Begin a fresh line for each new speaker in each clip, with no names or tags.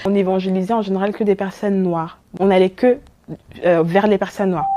On évangélisait en général que des personnes noires. On n'allait que vers les personnes noires.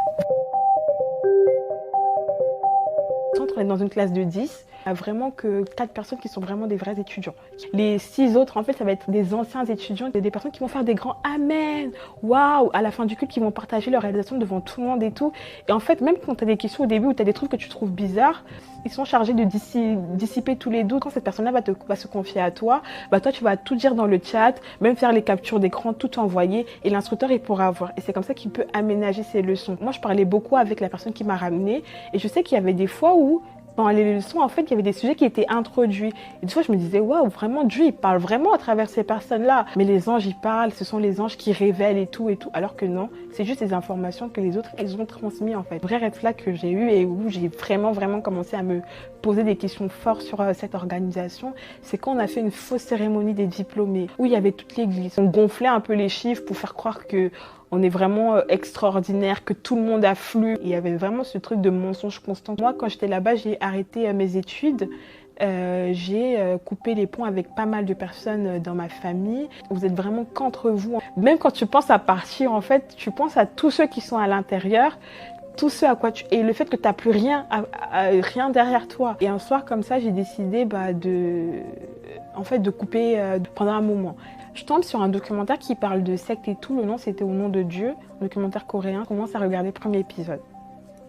On est dans une classe de 10. Il n'y a vraiment que 4 personnes qui sont vraiment des vrais étudiants. Les 6 autres, en fait, ça va être des anciens étudiants, des personnes qui vont faire des grands amen, waouh, à la fin du culte, qui vont partager leur réalisation devant tout le monde et tout. Et en fait, même quand tu as des questions au début ou tu as des trucs que tu trouves bizarres, ils sont chargés de dissiper tous les doutes. Quand cette personne-là va se confier à toi, bah toi, tu vas tout dire dans le chat, même faire les captures d'écran, tout envoyer, et l'instructeur, il pourra voir. Et c'est comme ça qu'il peut aménager ses leçons. Moi, je parlais beaucoup avec la personne qui m'a ramenée, et je sais qu'il y avait des fois où dans les leçons, en fait, il y avait des sujets qui étaient introduits. Et des fois, je me disais, waouh, vraiment, Dieu, il parle vraiment à travers ces personnes-là. Mais les anges, ils parlent, ce sont les anges qui révèlent et tout. Alors que non, c'est juste des informations que les autres, elles ont transmises, en fait. Le vrai red flag que j'ai eu et où j'ai vraiment commencé à me poser des questions fortes sur cette organisation, c'est quand on a fait une fausse cérémonie des diplômés, où il y avait toute l'église. On gonflait un peu les chiffres pour faire croire que on est vraiment extraordinaire, que tout le monde afflue. Il y avait vraiment ce truc de mensonge constant. Moi, quand j'étais là-bas, j'ai arrêté mes études. J'ai coupé les ponts avec pas mal de personnes dans ma famille. Vous êtes vraiment qu'entre vous. Même quand tu penses à partir, en fait, tu penses à tous ceux qui sont à l'intérieur, tout ce à quoi et le fait que tu n'as plus rien, rien derrière toi. Et un soir comme ça, j'ai décidé de couper pendant un moment. Je tombe sur un documentaire qui parle de secte et tout. Le nom, c'était Au nom de Dieu, un documentaire coréen. Je commence à regarder le premier épisode.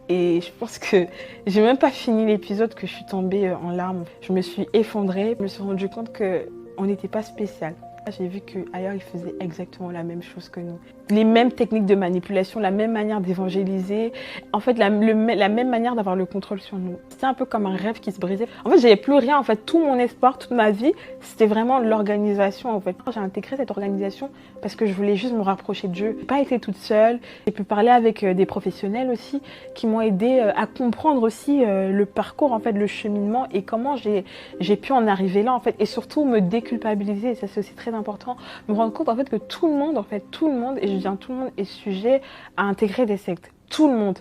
Et je pense que j'ai même pas fini l'épisode que je suis tombée en larmes. Je me suis effondrée. Je me suis rendu compte qu'on n'était pas spécial. J'ai vu qu'ailleurs, ils faisaient exactement la même chose que nous. Les mêmes techniques de manipulation, la même manière d'évangéliser, en fait, la même manière d'avoir le contrôle sur nous. C'était un peu comme un rêve qui se brisait. En fait, j'avais plus rien. En fait, tout mon espoir, toute ma vie, c'était vraiment l'organisation. En fait, j'ai intégré cette organisation parce que je voulais juste me rapprocher de Dieu. J'ai pas été toute seule. J'ai pu parler avec des professionnels aussi qui m'ont aidé à comprendre aussi le parcours, en fait, le cheminement et comment j'ai pu en arriver là, en fait, et surtout me déculpabiliser. Et ça, c'est aussi très important. Me rendre compte, en fait, que tout le monde, et je dis bien tout le monde, est sujet à intégrer des sectes. Tout le monde.